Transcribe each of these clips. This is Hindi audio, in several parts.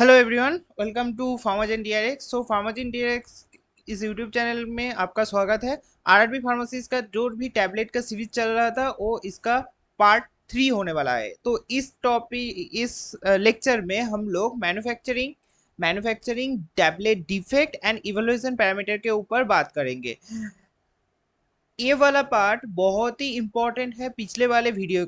Hello everyone, welcome to Pharmajan DRX. Pharmajan DRX इस यूट्यूब चैनल में आपका स्वागत है। आरआरबी फार्मेसीज का जो भी टैबलेट का सीरीज चल रहा था वो इसका पार्ट 3 होने वाला है। तो इस लेक्चर में हम लोग manufacturing tablet defect and evaluation parameter के ऊपर बात करेंगे। ये वाला पार्ट बहुत ही इंपॉर्टेंट है पिछले वाले वीडियो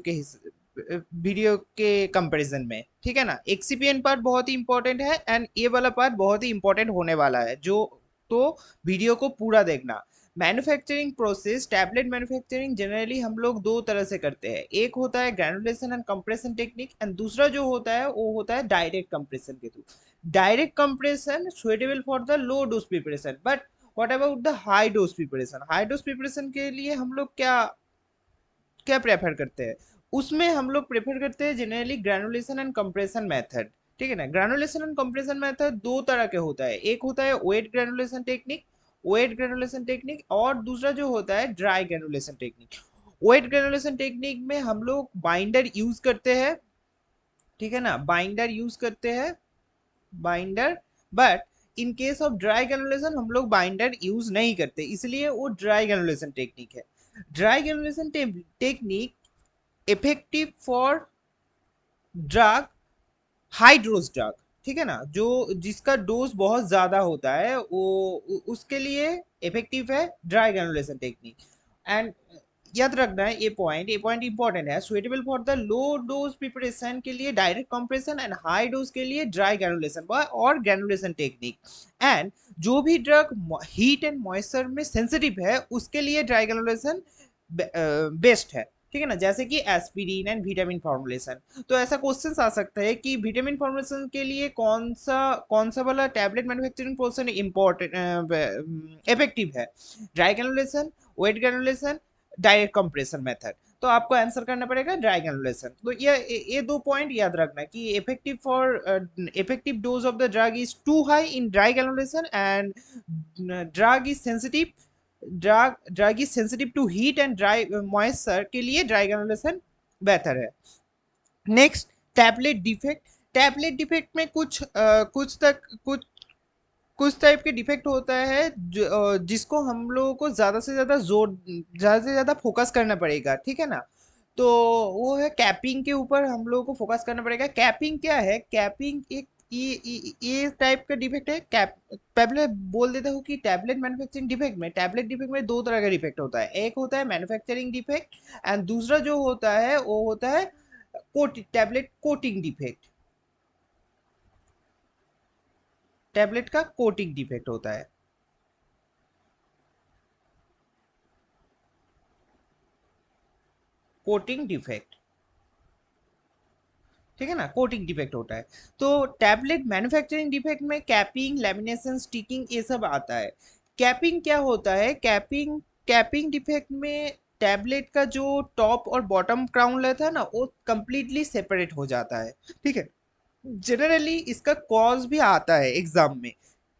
के कंपैरिजन में, ठीक है ना। एक्सीपीएन पार्ट बहुत ही इंपॉर्टेंट है एंड ये वाला पार्ट बहुत ही इंपॉर्टेंट होने वाला है जो तो वीडियो को पूरा देखना। Manufacturing process, tablet manufacturing generally हम लोग दो तरह से करते हैं। एक होता है granulation and compression technique and दूसरा जो होता है वो होता है डायरेक्ट कंप्रेशन के through. Direct compression suitable for the low dose preparation, but what about the high dose preparation? High dose preparation के लिए हम लोग क्या क्या प्रेफर करते हैं? उसमें हम लोग प्रेफर करते हैं generally granulation and compression method, ठीक है ना। ग्रेनुलेशन एंड कंप्रेशन मेथड दो तरह के होता है। एक होता है वेट ग्रेनुलेशन टेक्निक और दूसरा जो होता है dry granulation technique. Wet granulation technique में हम लोग बाइंडर यूज करते हैं, ठीक है ना, बाइंडर यूज करते हैं, binder. But in case of dry granulation हम लोग बाइंडर यूज नहीं करते, इसलिए वो ड्राई ग्रेनुलेशन टेक्निक है। Dry granulation technique effective for drug, high dose drug, ठीक है ना, जो जिसका डोज बहुत ज्यादा होता है वो उसके लिए इफेक्टिव है ड्राई ग्रेनुलेशन टेक्निक। एंड याद रखना है ये पॉइंट इंपॉर्टेंट है। Suitable for the low dose preparation के लिए direct compression and high dose के लिए ड्राई ग्रेनुलेशन और ग्रेनुलेशन टेक्निक। एंड जो भी ड्रग हीट एंड मॉइस्चर में सेंसिटिव है उसके लिए ड्राई ग्रेनुलेशन बेस्ट है, ठीक है ना। जैसे कि एस्पिरिन एंड विटामिन फॉर्मुलेशन। तो ऐसा क्वेश्चन आ सकता है कि विटामिन फॉर्मुलेशन के लिए कौन सा वाला tablet manufacturing process important effective है? Dry granulation, wet granulation, direct compression method. तो आपको आंसर करना पड़ेगा ड्राई ग्रेनुलेशन। तो ये दो पॉइंट याद रखना कि effective dose of the drug is too high in dry granulation and drug is sensitive drug is sensitive to heat and dry moisture के लिए ड्राई ग्रेनुलेशन बेहतर है। Next, tablet defect. Tablet defect में कुछ टाइप के डिफेक्ट होता है जिसको हम लोगों को ज्यादा से ज्यादा फोकस करना पड़ेगा, ठीक है ना। तो वो है कैपिंग के ऊपर हम लोगों को फोकस करना पड़ेगा। कैपिंग क्या है? कैपिंग एक ये टाइप का डिफेक्ट है। कैप पहले बोल देता हूँ कि टैबलेट डिफेक्ट में दो तरह का डिफेक्ट होता है। एक होता है मैन्युफैक्चरिंग डिफेक्ट एंड दूसरा जो होता है वो होता है टैबलेट कोटिंग डिफेक्ट। टैबलेट का कोटिंग डिफेक्ट होता है, कोटिंग डिफेक्ट, ठीक है ना, कोटिंग डिफेक्ट होता है। तो टैबलेट मैन्युफैक्चरिंग डिफेक्ट में कैपिंग, लेमिनेशन, स्टिकिंग ये सब आता है। कैपिंग क्या होता है? कैपिंग डिफेक्ट में टैबलेट का जो टॉप और बॉटम क्राउन लेता है ना वो कंप्लीटली सेपरेट हो जाता है, ठीक है। जनरली इसका कॉज भी आता है एग्जाम में।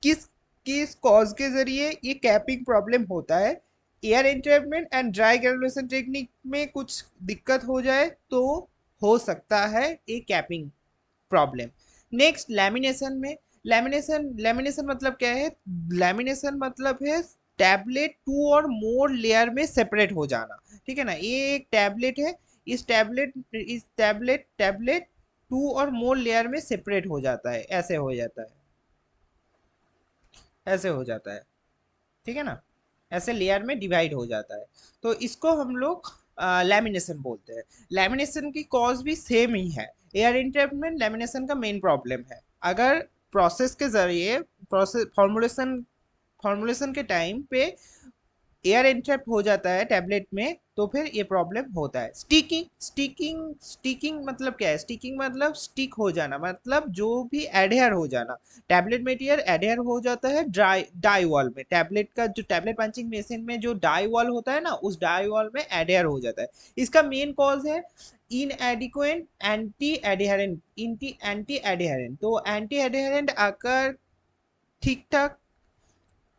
किस किस कॉज के जरिए ये कैपिंग प्रॉब्लम होता है? Air entrapment and dry granulation technique में कुछ दिक्कत हो जाए तो हो सकता है ये कैपिंग प्रॉब्लम। नेक्स्ट, लैमिनेशन में। लैमिनेशन मतलब क्या है? लैमिनेशन मतलब है टैबलेट टू और मोर लेयर में सेपरेट हो जाना, ठीक है ना। ये एक टैबलेट है, इस टैबलेट टू और मोर लेयर में सेपरेट हो जाता है, ऐसे हो जाता है, ऐसे हो जाता है, ठीक है ना, ऐसे लेयर में डिवाइड हो जाता है। तो इसको हम लोग लैमिनेशन बोलते हैं। लैमिनेशन की कॉज भी सेम ही है। एयर इंटरप्ट लैमिनेशन का मेन प्रॉब्लम है। अगर प्रोसेस के जरिए प्रोसेस फॉर्मुलेशन के टाइम पे एयर एंट्रैप हो जाता है टैबलेट में तो फिर ये प्रॉब्लम होता है। स्टिकिंग मतलब क्या है? स्टिकिंग मतलब स्टिक हो जाना, मतलब जो भी एडहेयर हो जाना। टैबलेट मटेरियल एडहेयर हो जाता है डाई वॉल में। टैबलेट का जो टैबलेट पंचिंग मशीन में जो डाई वॉल होता है ना उस डाई वॉल में एडहेयर हो जाता है। इसका मेन कॉज है इनएडिक्वेट एंटी एडहेरेंट। तो एंटी एडहेरेंट आकर ठीक ठाक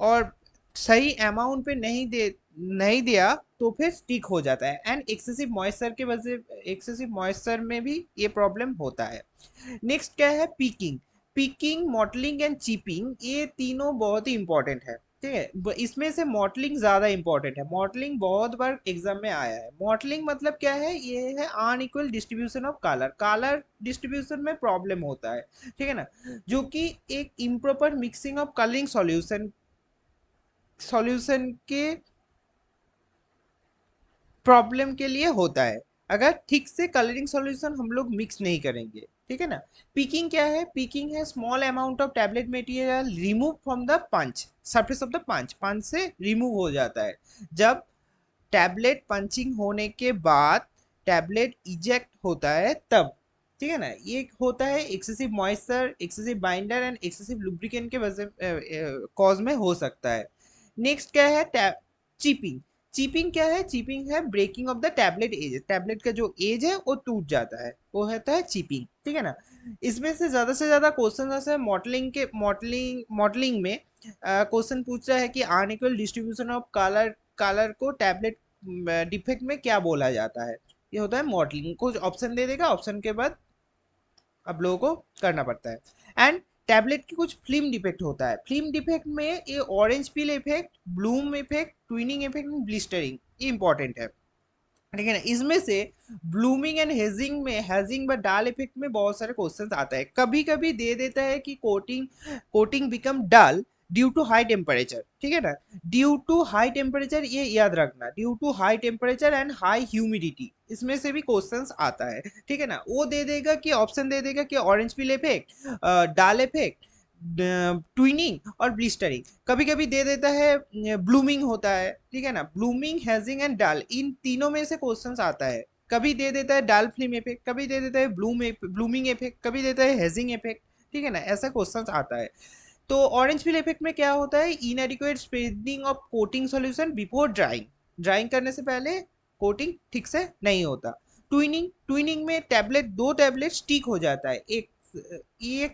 और सही अमाउंट पे नहीं दिया तो फिर स्टिक हो जाता है। एंड एक्सेसिव मॉइस्चर में भी ये प्रॉब्लम होता है। नेक्स्ट क्या है? Peeking. Picking, modelling and chipping, ये तीनों बहुत ही इंपॉर्टेंट है। ठीक है, इसमें से मॉडलिंग ज्यादा इंपॉर्टेंट है। मॉडलिंग बहुत बार एग्जाम में आया है। मॉडलिंग मतलब क्या है? ये है unequal distribution of colour. Colour distribution में प्रॉब्लम होता है, ठीक है ना, जो कि एक improper mixing of colouring solution solution के प्रॉब्लम के लिए होता है, अगर ठीक से कलरिंग सॉल्यूशन हम लोग मिक्स नहीं करेंगे। ठीक है ना। पीकिंग क्या है? पीकिंग है small amount of tablet material remove from the punch, surface of the punch, punch से रिमूव हो जाता है जब टैबलेट पंचिंग होने के बाद टैबलेट इजेक्ट होता है तब। ठीक है ना। ये होता है excessive moisture, excessive binder and excessive lubricant के वजह कॉज में हो सकता है। नेक्स्ट क्या है? चिपिंग। चिपिंग क्या है? चिपिंग है breaking off the tablet edge. Tablet का जो एज है वो टूट जाता है, वो होता है चिपिंग। ठीक है ना। इसमें से ज्यादा क्वेश्चन है मॉडलिंग में क्वेश्चन पूछ रहा है कि unequal distribution of colour colour को टैबलेट डिफेक्ट में क्या बोला जाता है? ये होता है मॉडलिंग। कुछ ऑप्शन दे देगा, ऑप्शन के बाद अब लोगों को करना पड़ता है। एंड टैबलेट की कुछ फिल्म डिफेक्ट होता है। फिल्म डिफेक्ट में ये orange peel effect, Bloom effect, twinning effect, blistering, ये इंपॉर्टेंट है। ठीक है ना। इसमें से ब्लूमिंग एंड हेजिंग व डाल इफेक्ट में बहुत सारे क्वेश्चंस आता है। कभी कभी दे देता है कि coating become dull due to high temperature. ठीक है ना। ड्यू टू हाई टेम्परेचर, ये याद रखना, due to high temperature and high humidity, इसमें से भी क्वेश्चंस आता है। ठीक है ना। वो दे देगा कि ऑप्शन दे देगा कि ऑरेंज पील इफेक्ट, डाल इफेक्ट, ट्विनिंग और ब्लिस्टरिंग। कभी कभी दे देता है ब्लूमिंग होता है। ठीक है ना। ब्लूमिंग, हेजिंग एंड डाल, इन तीनों में से क्वेश्चंस आता है। कभी दे देता है डाल फिल्म इफेक्ट, कभी दे देता है ब्लूमिंग इफेक्ट, कभी देता है हेजिंग इफेक्ट। ठीक है ना। ऐसा क्वेश्चंस आता है। तो ऑरेंज फिल इफेक्ट में क्या होता है? इनएडिक्वेट spreading of coating solution before drawing. Drawing करने से पहले कोटिंग ठीक से नहीं होता। ट्विनिंग में दो टैबलेट स्टिक हो जाता है। एक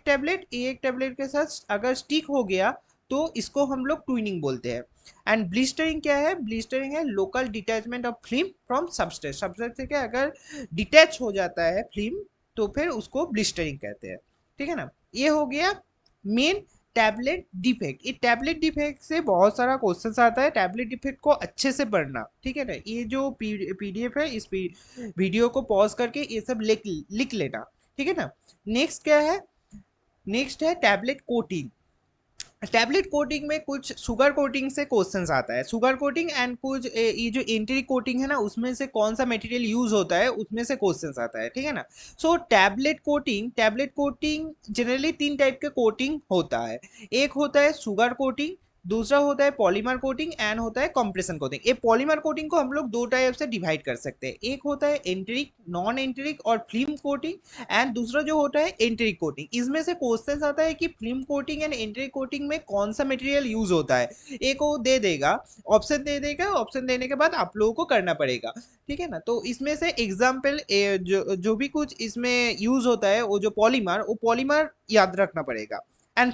टैबलेट के साथ अगर स्टिक हो गया तो इसको हम लोग ट्विनिंग बोलते हैं। एंड ब्लिस्टरिंग क्या है? ब्लिस्टरिंग है local detachment of film from substrate. Substrate से क्या अगर डिटैच हो जाता है फिल्म तो फिर उसको ब्लिस्टरिंग कहते हैं। ठीक है ना। ये हो गया मेन टैबलेट डिफेक्ट। ये टैबलेट डिफेक्ट से बहुत सारा क्वेश्चंस आता है। टैबलेट डिफेक्ट को अच्छे से पढ़ना। ठीक है ना। ये जो पीडीएफ है, इस वीडियो को पॉज करके ये सब लिख लिख लेना। ठीक है ना। नेक्स्ट क्या है? नेक्स्ट है टैबलेट कोटिंग। टैबलेट कोटिंग में कुछ शुगर कोटिंग से क्वेश्चंस आता है। शुगर कोटिंग एंड कुछ ये जो एंट्री कोटिंग है ना, उसमें से कौन सा मटेरियल यूज होता है, उसमें से क्वेश्चंस आता है। ठीक है ना। सो टैबलेट कोटिंग जनरली तीन टाइप के कोटिंग होता है। एक होता है शुगर कोटिंग, दूसरा होता है पॉलीमर कोटिंग एंड होता है कंप्रेशन कोटिंग। ये पॉलीमर कोटिंग को हम लोग दो टाइप से डिवाइड कर सकते हैं। एक होता है एंट्रिक, नॉन एंट्रिक और फिल्म कोटिंग, एंड दूसरा जो होता है एंट्रिक कोटिंग। इसमें से क्वेश्चन आता है कि फिल्म कोटिंग एंड एंट्रिक कोटिंग में कौन सा मटेरियल यूज होता है। एक वो दे देगा, ऑप्शन दे देगा, ऑप्शन देने के बाद आप लोगों को करना पड़ेगा। ठीक है ना। तो इसमें से एग्जाम्पल जो भी कुछ इसमें यूज होता है, वो जो पॉलीमर याद रखना पड़ेगा। एंड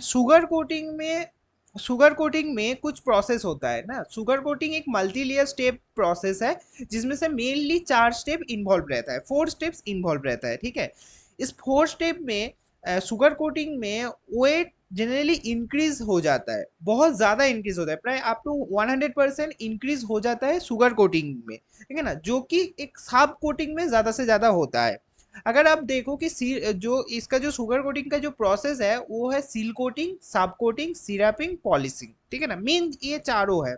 शुगर कोटिंग में कुछ प्रोसेस होता है ना। शुगर कोटिंग एक मल्टी लेयर स्टेप प्रोसेस है जिसमें से मेनली 4 स्टेप इन्वॉल्व रहता है, 4 स्टेप्स इन्वॉल्व रहता है। ठीक है। इस 4 स्टेप में शुगर कोटिंग में वेट जनरली इंक्रीज हो जाता है, बहुत ज्यादा इंक्रीज होता है, प्राय अप टू 100% इंक्रीज हो जाता है शुगर कोटिंग में। ठीक है ना। जो कि एक साब कोटिंग में ज्यादा से ज्यादा होता है। अगर आप देखो कि जो इसका जो शुगर कोटिंग का जो प्रोसेस है वो है सील कोटिंग, सब कोटिंग, सिरापिंग, पॉलिशिंग। ठीक है ना। मेन ये चारों है।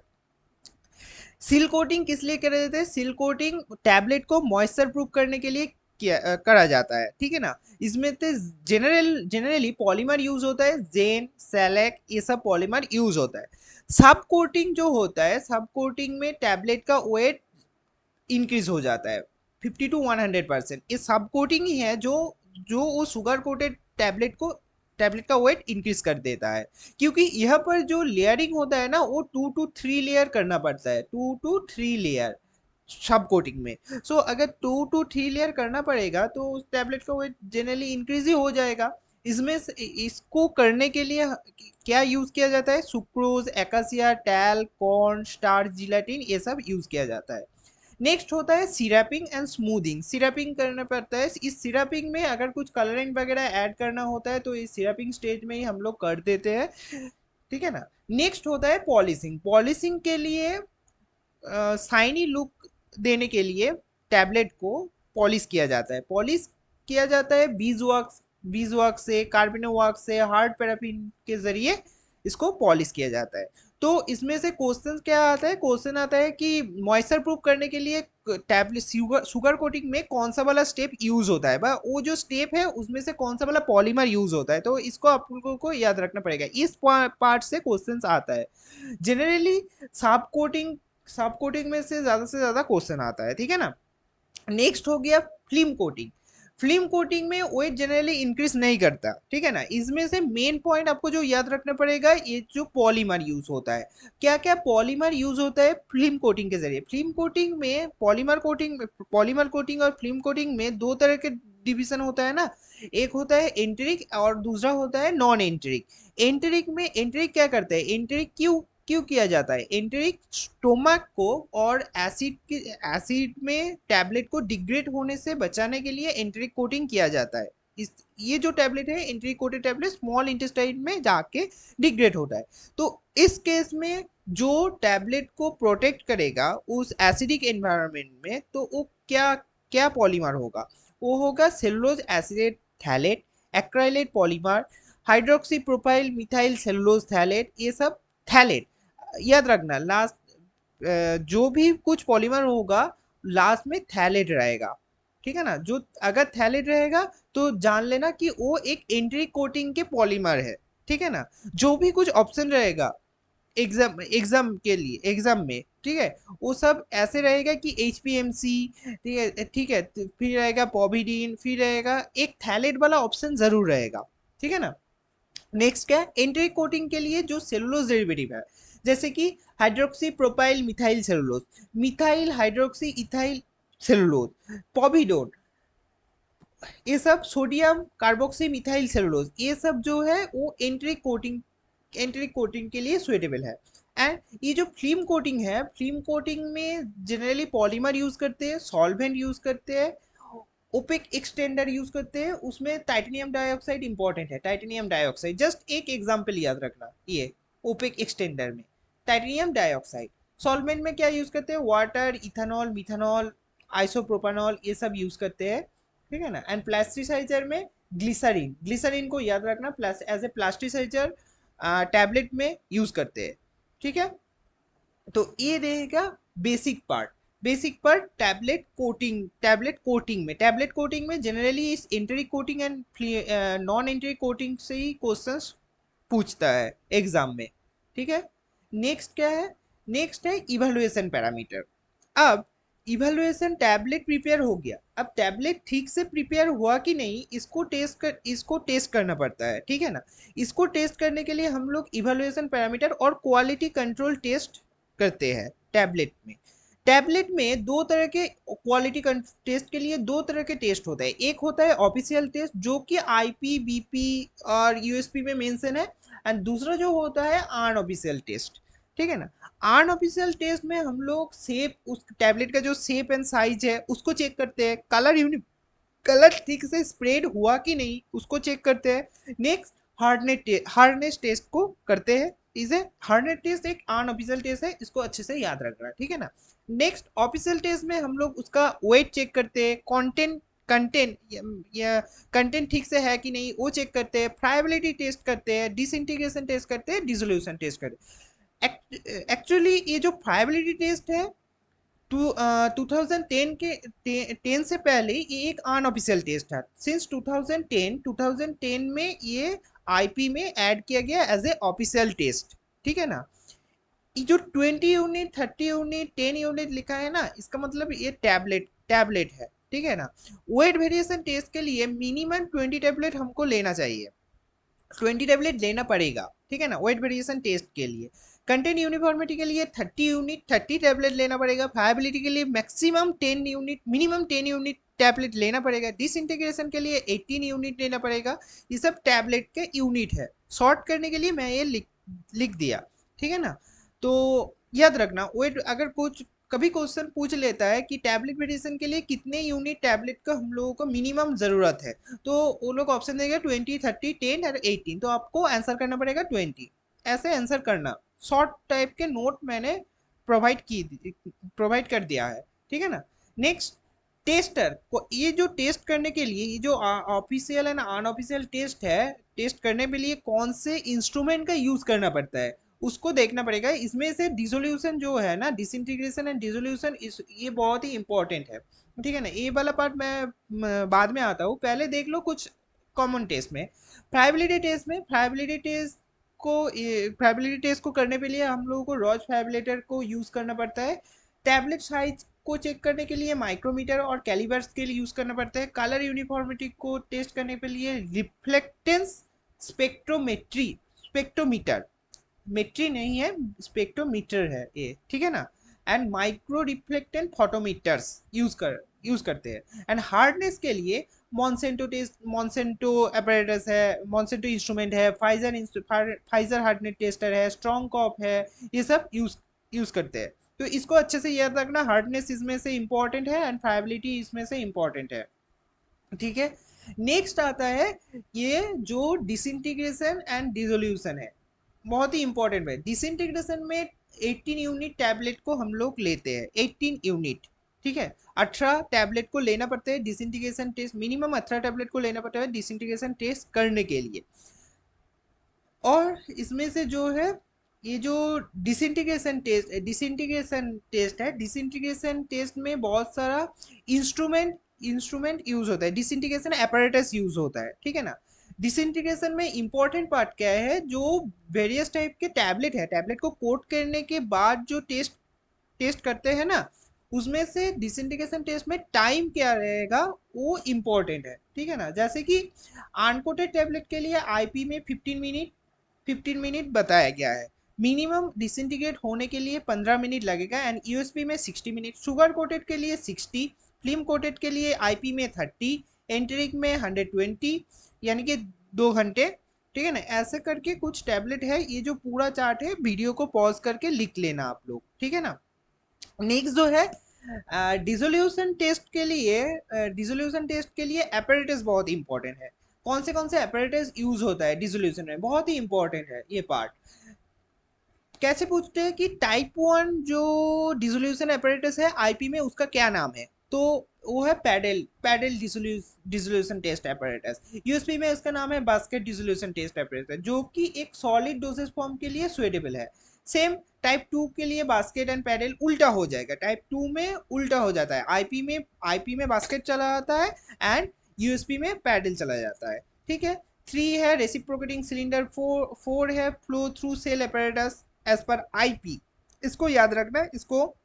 सील कोटिंग किस लिए करा जाता है? सील कोटिंग टैबलेट को मॉइस्चर प्रूफ करने के लिए करा जाता है। ठीक है ना। इसमें तो जनरली पॉलीमर यूज होता है, जेन, सेलेक, ये सब पॉलीमर यूज होता है। सब कोटिंग जो होता है, सब कोटिंग में टैबलेट का वेट इंक्रीज हो जाता है 50 to 100%। ये सब कोटिंग ही है जो जो वो शुगर कोटेड टैबलेट का वेट इंक्रीज कर देता है। क्योंकि यह पर जो लेयरिंग होता है ना, वो 2 to 3 लेयर करना पड़ता है, 2 to 3 लेयर सब कोटिंग में। सो अगर 2 to 3 लेयर करना पड़ेगा तो उस टैबलेट का वेट जनरली इंक्रीज ही हो जाएगा। इसमें इसको करने के लिए क्या यूज किया जाता है? Sucrose, acacia, talc, corn starch, gelatin, ये सब यूज किया जाता है। नेक्स्ट होता है सिरपिंग एंड स्मूथिंग। सिरपिंग करना पड़ता है, इस सिरपिंग में अगर कुछ कलरिंग वगैरह ऐड करना होता है तो इस सिरपिंग स्टेज में ही हम लोग कर देते हैं, ठीक है ना। नेक्स्ट होता है पॉलिशिंग। पॉलिशिंग के लिए शाइनी लुक देने के लिए टैबलेट को पॉलिश किया जाता है। पॉलिश किया जाता है बीज वॉक्स से, कार्बोनो वॉक्स से, हार्ड पैराफिन के जरिए इसको पॉलिश किया जाता है। तो इसमें से क्वेश्चन क्या आता है, क्वेश्चन आता है कि मॉइस्चर प्रूफ करने के लिए टैबलेट शुगर कोटिंग में कौन सा वाला स्टेप यूज होता है, वो जो स्टेप है उसमें से कौन सा वाला पॉलीमर यूज होता है, तो इसको आप लोगों को याद रखना पड़ेगा। इस पार्ट से क्वेश्चन आता है जनरली। साफ कोटिंग, सब कोटिंग में से ज्यादा क्वेश्चन आता है, ठीक है ना। नेक्स्ट हो गया फिल्म कोटिंग। फिल्म कोटिंग में वेट जनरली इंक्रीज नहीं करता, ठीक है ना। इसमें से मेन पॉइंट आपको जो याद रखना पड़ेगा, ये जो पॉलीमर यूज होता है, क्या क्या पॉलीमर यूज होता है फिल्म कोटिंग के जरिए। फिल्म कोटिंग में पॉलीमर कोटिंग और फिल्म कोटिंग में दो तरह के डिवीजन होता है ना। एक होता है एंटेरिक और दूसरा होता है नॉन एंटेरिक। एंटेरिक में एंटेरिक क्या करता है, एंटेरिक क्यों क्यों किया जाता है, एंटेरिक स्टोमक को और एसिड में टैबलेट को डिग्रेड होने से बचाने के लिए एंटेरिक कोटिंग किया जाता है। इस ये जो टैबलेट है enteric coated tablet small intestine में जाके डिग्रेड होता है। तो इस केस में जो टैबलेट को प्रोटेक्ट करेगा उस एसिडिक एनवायरनमेंट में, तो वो क्या क्या पॉलीमर होगा, वो होगा cellulose acetate phthalate, acrylate polymer, hydroxy propyl methyl cellulose phthalate, ये सब थैलेट। याद रखना लास्ट जो भी कुछ पॉलीमर होगा लास्ट में थैलेट रहेगा, ठीक है ना। जो अगर थैलेट रहेगा तो जान लेना कि वो एक एंट्री कोटिंग के पॉलीमर है, ठीक है ना। जो भी कुछ ऑप्शन रहेगा एग्जाम के लिए, एग्जाम में, ठीक है, वो सब ऐसे रहेगा कि HPMC, ठीक है, तो फिर रहेगा पॉविडीन, फिर रहेगा एक थैलेट वाला ऑप्शन जरूर रहेगा, ठीक है ना। नेक्स्ट क्या है, एंट्री कोटिंग के लिए जो सेलुलोज डेरिवेटिव है, जैसे कि hydroxy propyl methyl cellulose, methyl hydroxy ethyl cellulose, povidone, ये सब सोडियम कार्बोक्सी मिथाइल सेलुलोज, ये सब जो है वो एंट्री कोटिंग के लिए सुइटेबल है। एंड ये जो फिल्म कोटिंग है, फिल्म कोटिंग में जनरली पॉलीमर यूज करते हैं, सॉल्वेंट यूज करते हैं, ओपेक एक्सटेंडर यूज करते हैं, उसमें टाइटेनियम डाइऑक्साइड इंपॉर्टेंट है। टाइटेनियम डाइऑक्साइड जस्ट एक एग्जांपल याद रखना, ये ओपेक एक्सटेंडर में टाइटेनियम डाइऑक्साइड। सॉल्वेंट में क्या यूज करते हैं, वाटर, इथेनॉल, मिथेनॉल, आइसोप्रोपानॉल, ये सब यूज करते हैं, ठीक है ना। एंड प्लास्टिसाइजर में ग्लिसरीन, ग्लिसरीन को याद रखना एज ए प्लास्टिसाइजर टैबलेट में यूज करते हैं, ठीक है। तो ये रहेगा basic part. Basic part tablet coating में जनरली इस entry coating and non entry coating से ही क्वेश्चंस पूछता है एग्जाम में, ठीक है। नेक्स्ट क्या है, नेक्स्ट है इवैल्यूएशन पैरामीटर। अब इवैल्यूएशन टैबलेट प्रिपेयर हो गया, अब टैबलेट ठीक से प्रिपेयर हुआ कि नहीं इसको टेस्ट करना पड़ता है, ठीक है ना। इसको टेस्ट करने के लिए हम लोग इवैल्यूएशन पैरामीटर और क्वालिटी कंट्रोल टेस्ट करते हैं टैबलेट में। टैबलेट में दो तरह के क्वालिटी टेस्ट के लिए दो तरह के टेस्ट होता है। एक होता है ऑफिशियल टेस्ट जो कि IPBP और USP में मेंशन है, एंड दूसरा जो होता है अनऑफिशियल टेस्ट, ठीक है ना। अनऑफिशियल टेस्ट में हम लोग शेप, उस टैबलेट का जो शेप एंड साइज है उसको चेक करते हैं, कलर ठीक से स्प्रेड हुआ कि नहीं उसको चेक करते हैं। नेक्स्ट हार्डनेस टेस्ट को करते हैं। इसे हार्डनेस टेस्ट एक अनऑफिशियल टेस्ट है, इसको अच्छे से याद रखना, ठीक है ना। नेक्स्ट ऑफिशियल टेस्ट में हम लोग उसका वेट चेक करते हैं, कंटेंट या कंटेंट ठीक से है कि नहीं वो चेक करते हैं, फ्राइबिलिटी टेस्ट करते हैं, डिसइंटीग्रेशन टेस्ट करते हैं, डिसोल्यूशन टेस्ट करते हैं। एक्चुअली ये जो फ्राइबिलिटी टेस्ट है 2010 के 10 से पहले ये एक अनऑफिशियल टेस्ट था। सिंस 2010 में ये IP में ऐड किया गया एज ए ऑफिशियल टेस्ट, ठीक है ना। ये जो 20 यूनिट, 30 यूनिट, 10 यूनिट लिखा है ना, इसका मतलब ये टैबलेट है, ठीक है ना। वेट वेरिएशन टेस्ट के लिए मिनिमम 20 टैबलेट हमको लेना चाहिए, 20 टैबलेट लेना पड़ेगा, ठीक है ना, वेट वेरिएशन टेस्ट के लिए। कंटेंट यूनिफॉर्मिटी के लिए 30 टैबलेट लेना पड़ेगा। फायबिलिटी के लिए maximum 10 unit, minimum 10 unit tablet लेना पड़ेगा। डिसइंटीग्रेशन के लिए 18 यूनिट लेना पड़ेगा। ये सब टैबलेट के यूनिट है, शॉर्ट करने के लिए मैं ये लिख दिया, ठीक है ना। तो याद रखना वेट, अगर कुछ कभी क्वेश्चन पूछ लेता है कि टैबलेट मेडिसिन के लिए कितने यूनिट टैबलेट का हम लोगों को मिनिमम ज़रूरत है, तो वो लोग ऑप्शन देंगे 20, 30, 10 और 18, तो आपको आंसर करना पड़ेगा 20। ऐसे आंसर करना, शॉर्ट टाइप के नोट मैंने प्रोवाइड कर दिया है, ठीक है ना। नेक्स्ट, टेस्टर को, ये जो टेस्ट करने के लिए, ये जो ऑफिशियल एंड अनऑफिशियल टेस्ट है, टेस्ट करने के लिए कौन से इंस्ट्रूमेंट का यूज करना पड़ता है उसको देखना पड़ेगा। इसमें से डिसोल्यूशन जो है ना, डिसइंटीग्रेशन एंड डिसोल्यूशन, इस ये बहुत ही इंपॉर्टेंट है, ठीक है ना। ये वाला पार्ट मैं बाद में आता हूँ, पहले देख लो कुछ कॉमन टेस्ट में। फ्राइबिलिटी टेस्ट में, फ्राइबिलिटी टेस्ट को करने के लिए हम लोगों को रॉज फाइब्रेटर को यूज करना पड़ता है। टैबलेट साइज को चेक करने के लिए माइक्रोमीटर और कैलिबर स्केल यूज करना पड़ता है। कलर यूनिफॉर्मिटी को टेस्ट करने के लिए रिफ्लेक्टेंस स्पेक्ट्रोमीटर, मेट्री नहीं है, स्पेक्ट्रोमीटर है ये, ठीक है ना। एंड माइक्रो रिफ्लेक्टेंट फोटोमीटर्स यूज करते हैं। एंड हार्डनेस के लिए मॉन्सेंटो अपैरेटस है, मॉन्सेंटो इंस्ट्रूमेंट है, फाइजर हार्डनेस टेस्टर है, स्ट्रॉन्ग कॉप है, ये सब यूज करते हैं। तो इसको अच्छे से याद रखना, हार्डनेस इसमें से इंपॉर्टेंट है एंड फाइबिलिटी इसमें से इंपॉर्टेंट है, ठीक है। नेक्स्ट आता है ये जो डिसइंटीग्रेशन एंड डिसोल्यूशन है, बहुत ही इंपॉर्टेंट है। डिसइंटीग्रेशन में 18 यूनिट टैबलेट को हम लोग लेते हैं, 18 यूनिट, ठीक है। 18 टैबलेट को लेना पड़ता है डिसइंटीग्रेशन टेस्ट, मिनिमम 18 टैबलेट को लेना पड़ता है डिसइंटीग्रेशन टेस्ट करने के लिए। और इसमें से जो है ये जो डिसइंटीग्रेशन टेस्ट है, डिसइंटीग्रेशन टेस्ट में बहुत सारा इंस्ट्रूमेंट यूज होता है, डिसइंटीग्रेशन apparatus यूज होता है, ठीक है ना। डिसइंटीग्रेशन में इंपॉर्टेंट पार्ट क्या है, जो वेरियस टाइप के टैबलेट है, टैबलेट को कोट करने के बाद जो टेस्ट टेस्ट करते हैं ना, उसमें से डिसइंटीग्रेशन टेस्ट में टाइम क्या रहेगा वो इम्पोर्टेंट है, ठीक है ना। जैसे कि अनकोटेड टैबलेट के लिए आईपी में 15 मिनट बताया गया है। मिनिमम डिसइंटीग्रेट होने के लिए 15 मिनट लगेगा एंड यूएसपी में 60 मिनट, शुगर कोटेड के लिए 60, फिल्म कोटेड के लिए आईपी में 30, एंटेरिक में 120, यानी कि 2 घंटे, ठीक है ना। ऐसे करके कुछ टैबलेट है, ये जो पूरा चार्ट है वीडियो को पॉज करके लिख लेना आप लोग, ठीक है ना। नेक्स्ट जो है डिसोल्यूशन टेस्ट के लिए apparatus बहुत इंपॉर्टेंट है। कौन से apparatus यूज होता है डिसोल्यूशन में, बहुत ही इंपॉर्टेंट है ये पार्ट। कैसे पूछते हैं कि टाइप 1 जो डिसोल्यूशन apparatus है आईपी में, उसका क्या नाम है, तो वो है paddle dissolution test apparatus। USP में उसका नाम है बास्केट डिसोल्यूशन टेस्ट apparatus, जो कि एक सॉलिड डोसेज फॉर्म के लिए सुइटेबल है। सेम टाइप 2 के लिए बास्केट एंड पैडल उल्टा हो जाएगा, टाइप 2 में उल्टा हो जाता है, आईपी में बास्केट चला जाता है एंड यूएसपी में पैडल चला जाता है, ठीक है। 3 है रेसिप्रोकेटिंग सिलेंडर, 4 है flow through cell apparatus as पर आईपी। इसको याद रखना, इसको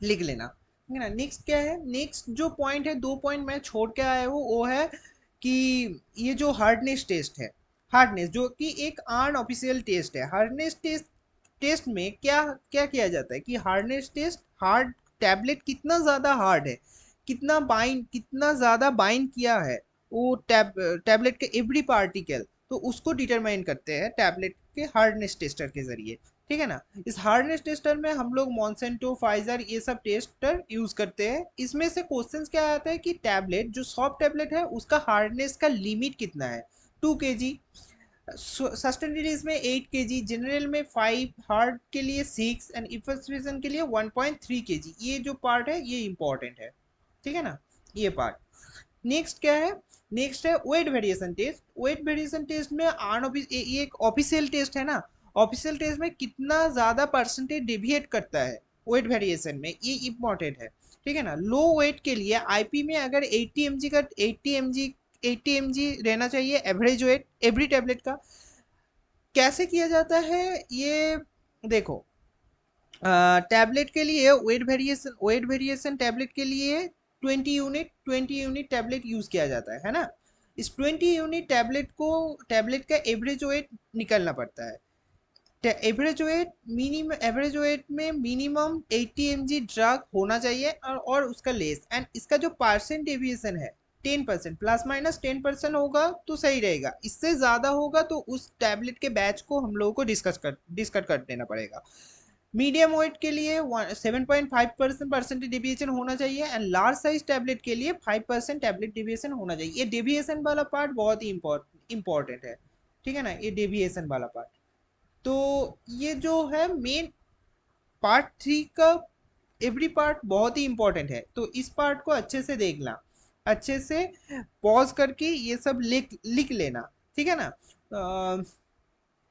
लिख लेना, ठीक है ना। नेक्स्ट क्या है, नेक्स्ट जो पॉइंट है, 2 पॉइंट मैं छोड़ के आया हूँ, वो है कि ये जो हार्डनेस टेस्ट है, हार्डनेस जो कि एक अनऑफिशियल टेस्ट है, हार्डनेस टेस्ट में क्या क्या किया जाता है कि हार्डनेस टेस्ट, हार्ड टैबलेट कितना ज़्यादा हार्ड है, कितना ज़्यादा बाइंड किया है वो टैबलेट के एवरी पार्टिकल, तो उसको डिटरमाइन करते हैं टैबलेट के हार्डनेस टेस्टर के जरिए, ठीक है ना। इस हार्डनेस टेस्टर में हम लोग मॉन्सेंटो, फाइजर, ये सब टेस्टर यूज करते हैं। इसमें से क्वेश्चंस क्या आता है कि टैबलेट जो सॉफ्ट टैबलेट है उसका हार्डनेस का लिमिट कितना है, 2 kg, सस्टेनिटीज में 8 kg, जनरल में 5, हार्ड के लिए 6 एंड इफेक्शन के लिए 1.3 kg। ये जो पार्ट है ये इंपॉर्टेंट है, ठीक है ना, ये पार्ट। नेक्स्ट क्या है, नेक्स्ट है weight variation test. Weight variation test में ये एक ऑफिशियल टेस्ट है ना, ऑफिशियल टेस्ट में कितना ज्यादा परसेंटेज डेविएट करता है वेट वेरिएशन में, ये इंपॉर्टेंट है, ठीक है ना। लो वेट के लिए आईपी में अगर 80 mg रहना चाहिए एवरेज वेट एवरी टैबलेट का। कैसे किया जाता है ये देखो, टैबलेट के लिए वेट वेरिएशन टैबलेट के लिए 20 यूनिट टैबलेट यूज किया जाता है ना। इस 20 यूनिट टैबलेट का एवरेज वेट निकलना पड़ता है। एवरेज वेट में मिनिमम 80 mg ड्रग होना चाहिए और उसका लेस, एंड इसका जो परसेंट डेविएशन है 10%, प्लस माइनस 10% होगा तो सही रहेगा, इससे ज़्यादा होगा तो उस टैबलेट के बैच को हम लोगों को डिस्कस कर देना पड़ेगा। मीडियम वेट के लिए 7.5% परसेंटेज डेविएशन होना चाहिए एंड लार्ज साइज टैबलेट के लिए 5% टैबलेट डेविएशन होना चाहिए। ये डेविएशन वाला पार्ट बहुत ही इम्पोर्टेंट है, ठीक है ना, ये डेविएशन वाला पार्ट। तो ये जो है मेन पार्ट 3 का एवरी पार्ट बहुत ही इंपॉर्टेंट है, तो इस पार्ट को अच्छे से देखना, अच्छे से पॉज करके ये सब लिख लिख लेना, ठीक है ना।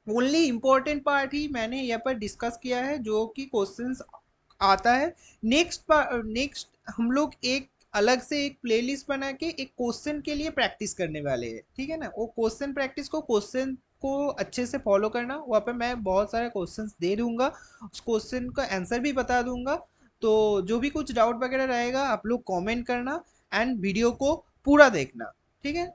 ओनली इम्पोर्टेंट पार्ट ही मैंने यहाँ पर डिस्कस किया है जो कि क्वेश्चंस आता है। नेक्स्ट हम लोग एक अलग से एक प्लेलिस्ट बना के एक क्वेश्चन के लिए प्रैक्टिस करने वाले हैं, ठीक है ना। वो क्वेश्चन को अच्छे से फॉलो करना, वहाँ पे मैं बहुत सारे क्वेश्चंस दे दूंगा, उस क्वेश्चन का आंसर भी बता दूंगा। तो जो भी कुछ डाउट वगैरह रहेगा आप लोग कमेंट करना एंड वीडियो को पूरा देखना, ठीक है।